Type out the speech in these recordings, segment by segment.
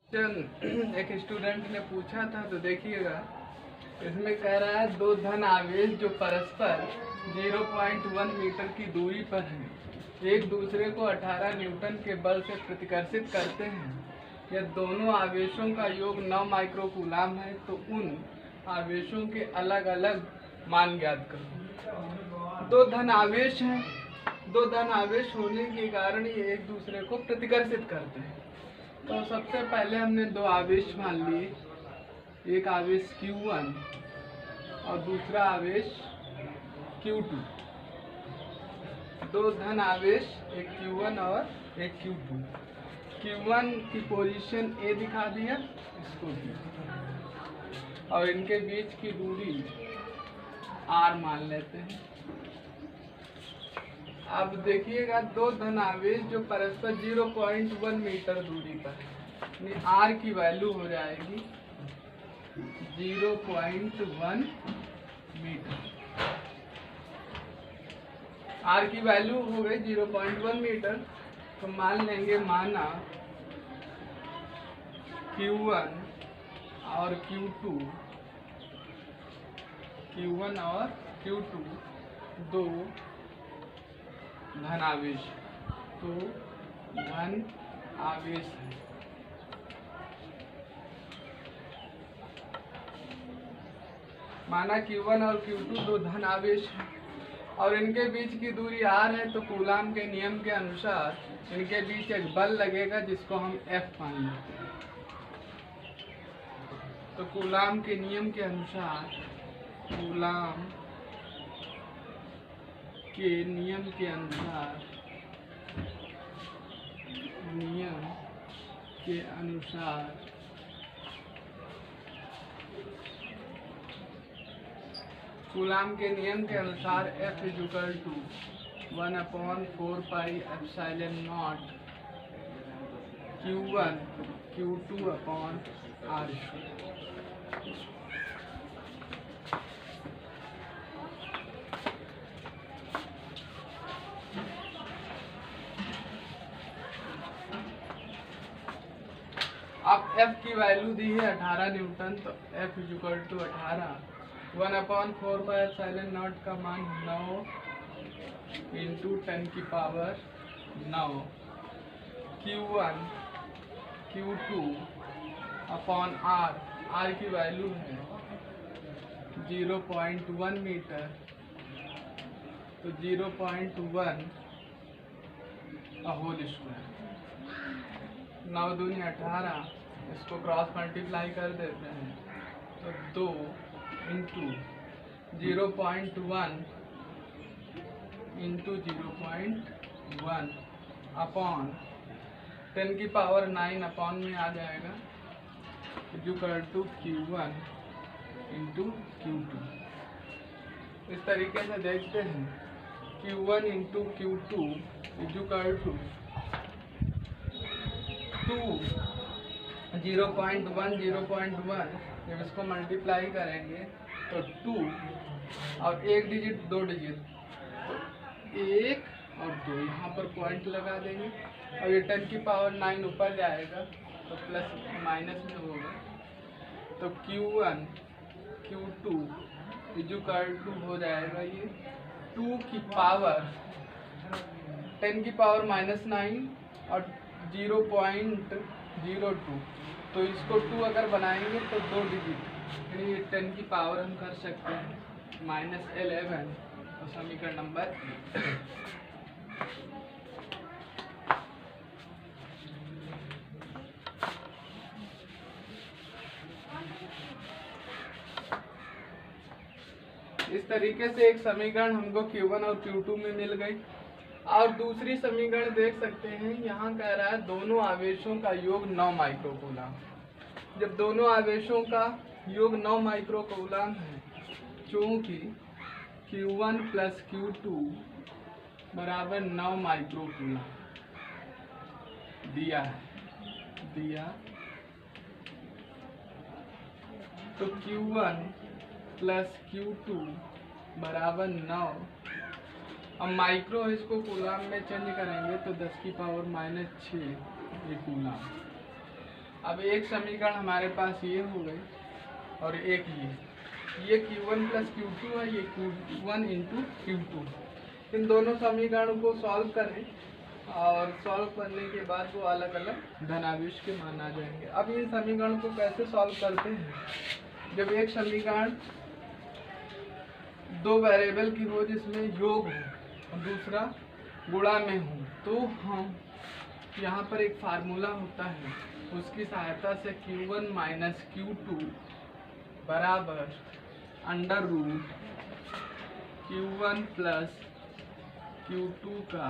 एक स्टूडेंट ने पूछा था, तो देखिएगा इसमें कह रहा है दो धन आवेश जो परस्पर 0.1 मीटर की दूरी पर हैं एक दूसरे को 18 न्यूटन के बल से प्रतिकर्षित करते हैं। यह दोनों आवेशों का योग 9 माइक्रोकूलाम है, तो उन आवेशों के अलग अलग मान ज्ञात करो। दो धन आवेश हैं, दो धन आवेश होने के कारण ये एक दूसरे को प्रतिकर्षित करते हैं। तो सबसे पहले हमने दो आवेश मान लिए, एक आवेश Q1 और दूसरा आवेश Q2। दो धन आवेश, एक Q1 और एक Q2। Q1 की पोजीशन A दिखा दिया, इसको भी, और इनके बीच की दूरी R मान लेते हैं। अब देखिएगा दो धन आवेश जो परस्पर 0.1 मीटर दूरी पर है, R की वैल्यू हो जाएगी 0.1 मीटर। R की वैल्यू हो गई 0.1 मीटर, तो मान लेंगे माना Q1 और Q2 दो धन आवेश, तो धन आवेश है। माना Q1 और Q2 दो धन आवेश है और इनके बीच की दूरी R है, तो कूलाम के नियम के अनुसार इनके बीच एक बल लगेगा जिसको हम F मान लेते हैं। तो कूलाम के नियम के अनुसार, कूलाम के नियम के अनुसार, कूलाम के नियम के अनुसार F = 1/4 pi epsilon not Q1 Q2/R। अब F की वैल्यू दी है 18 न्यूटन, तो F = 18, 1/4 पाई एप्सिलॉन नॉट का मान 9 × 10⁹ Q1 Q2/R। R की वैल्यू है 0.1 मीटर, तो 0.1 होल स्क्वायर, 9 दूनी 18, इसको क्रॉस मल्टीप्लाई कर देते हैं, तो 2 × 0.1 × 0.1 अपॉन 10⁹ अपॉन में आ जाएगा = Q1 × Q2। इस तरीके से देखते हैं, Q1 × Q2 = 2 0.1 जब इसको मल्टीप्लाई करेंगे तो 2 और एक डिजिट, दो डिजिट, तो 1 और 2 यहाँ पर पॉइंट लगा देंगे और ये 10⁹ ऊपर जाएगा तो प्लस माइनस में होगा, तो Q1 Q2 = हो जाएगा ये 2 की पावर 10⁻⁹ और 0.02, तो इसको 2 अगर बनाएंगे तो दो डिजिट, यानी ये 10 की पावर हम कर सकते हैं -11, तो समीकरण नंबर इस तरीके से एक समीकरण हमको Q1 और Q2 में मिल गई। और दूसरी समीकरण देख सकते हैं, यहाँ कह रहा है दोनों आवेशों का योग 9 माइक्रोकूलाम। जब दोनों आवेशों का योग 9 माइक्रोकूलाम है, चूँकि Q1 + Q2 = 9 माइक्रोकूलाम दिया है, तो Q1 + Q2 = 9। अब माइक्रो इसको कूलाम में चेंज करेंगे तो 10⁻⁶ ये कूलाम। अब एक समीकरण हमारे पास ये हो गई और एक ये Q1 प्लस Q2 है, ये Q1 इंटू Q2। इन दोनों समीकरणों को सॉल्व करें और सॉल्व करने के बाद वो अलग अलग धनावेश के मान आ जाएंगे। अब इन समीकरणों को कैसे सॉल्व करते हैं? जब एक समीकरण दो वेरिएबल की हो जिसमें योग हो और दूसरा गुणा में हो, तो हम यहाँ पर एक फार्मूला होता है, उसकी सहायता से Q1 माइनस Q2 बराबर under root Q1 plus Q2 का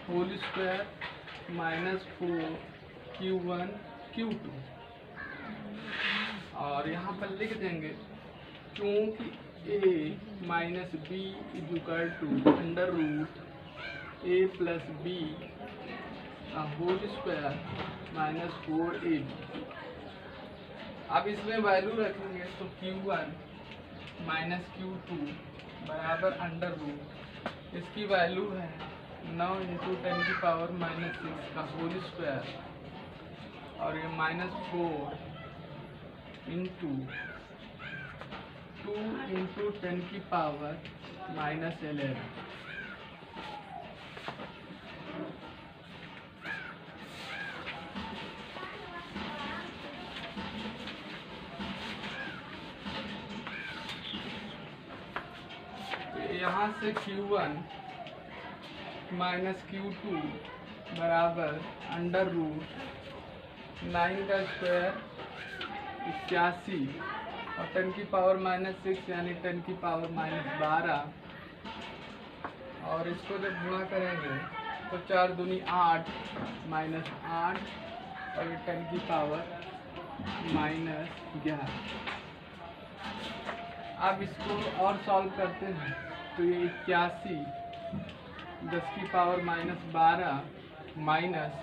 whole square minus 4 Q1 Q2, और यहाँ पर लिख देंगे क्योंकि A minus B is equal to under root A plus B का होल स्क्वायर माइनस 4AB। अब इसमें वैल्यू रखेंगे तो Q1 माइनस Q2 बराबर अंडर रूट, इसकी वैल्यू है 9 इंटू 10 की पावर माइनस 6 का होल स्क्वायर, और ये माइनस 4 इंटू 2 इंटू 10 की पावर माइनस 11। यहाँ से Q1 माइनस Q2 बराबर अंडर रूट 9 का स्क्वायर 81 और 10 की पावर माइनस 6 यानी 10 की पावर माइनस 12, और इसको जब गुणा करेंगे तो 4 दूनी 8 माइनस 8 और 10 की पावर माइनस 11। अब इसको और सॉल्व करते हैं तो ये 81 10 की पावर माइनस 12 माइनस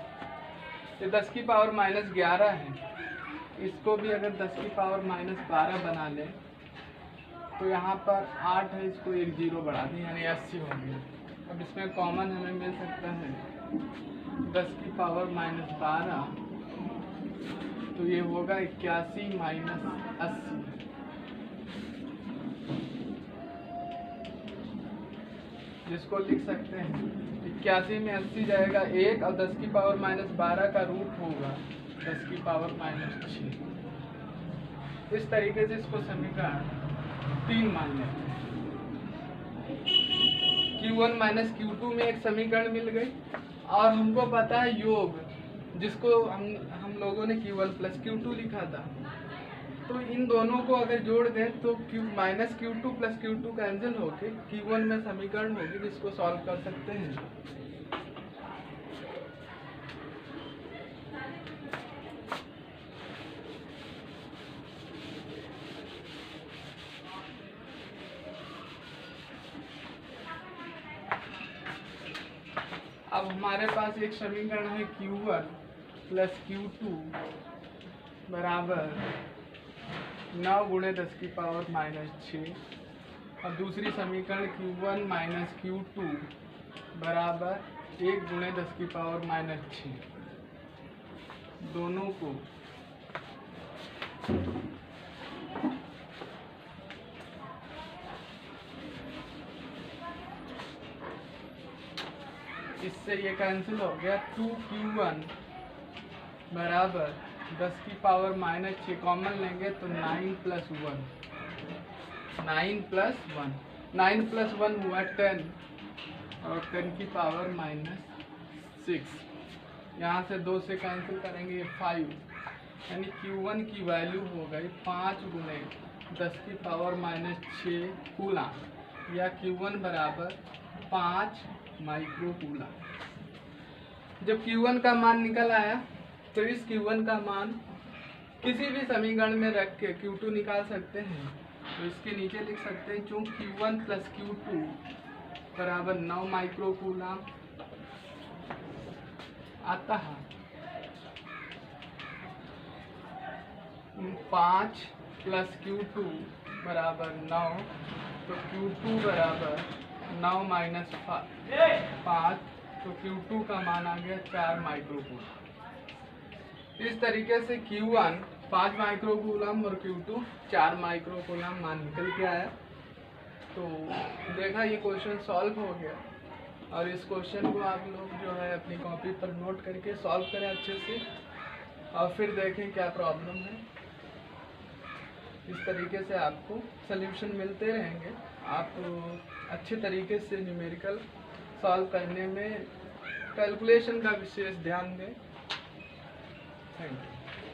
ये 10 की पावर माइनस 11 है, इसको भी अगर 10 की पावर माइनस 12 बना लें तो यहाँ पर 8 है, इसको एक 0 बढ़ा दें यानी 80 हो गया। अब इसमें कॉमन हमें मिल सकता है 10 की पावर माइनस 12, तो ये होगा 81 माइनस 80, जिसको लिख सकते हैं 81 में 80 जाएगा 1 और 10 की पावर माइनस 12 का रूट होगा 10 की पावर माइनस 6। इस तरीके से इसको समीकरण 3 मान लेते हैं। Q1 माइनस Q2 में एक समीकरण मिल गई और हमको पता है योग, जिसको हम लोगों ने Q1 प्लस Q2 लिखा था, तो इन दोनों को अगर जोड़ दें तो minus Q2 plus Q2 cancel होके Q1 में समीकरण होगी जिसको सॉल्व कर सकते हैं। अब हमारे पास एक समीकरण है Q1 प्लस Q2 बराबर 9 गुणे 10 की पावर माइनस 6, और दूसरी समीकरण Q1 माइनस Q2 बराबर 1 गुणे 10 की पावर माइनस 6। दोनों को इससे ये कैंसिल हो गया। 2Q1 बराबर 10 की पावर माइनस 6 कॉमन लेंगे तो 9 प्लस 1 9 प्लस 1 हुआ 10 और 10 की पावर माइनस 6। यहाँ से 2 से कैंसिल करेंगे ये 5, यानी Q1 की वैल्यू हो गई 5 गुणे 10 की पावर माइनस 6 कूलम, या Q1 बराबर 5 माइक्रो कूलम। जब Q1 का मान निकल आया तो इस Q1 का मान किसी भी समीकरण में रख के Q2 निकाल सकते हैं। तो इसके नीचे लिख सकते हैं चूँकि Q1 प्लस Q2 बराबर 9 माइक्रो कूलम आता है। 5 प्लस Q2 बराबर 9, तो Q2 बराबर 9 माइनस 5, तो Q2 का मान आ गया 4 माइक्रो कूलम। इस तरीके से Q1 5 माइक्रोकूलम और Q2 4 माइक्रोकूलम मान निकल के आया। तो देखा ये क्वेश्चन सॉल्व हो गया, और इस क्वेश्चन को आप लोग जो है अपनी कॉपी पर नोट करके सॉल्व करें अच्छे से, और फिर देखें क्या प्रॉब्लम है। इस तरीके से आपको सल्यूशन मिलते रहेंगे। आप अच्छे तरीके से न्यूमेरिकल सॉल्व करने में कैलकुलेशन का विशेष ध्यान दें। Thank you.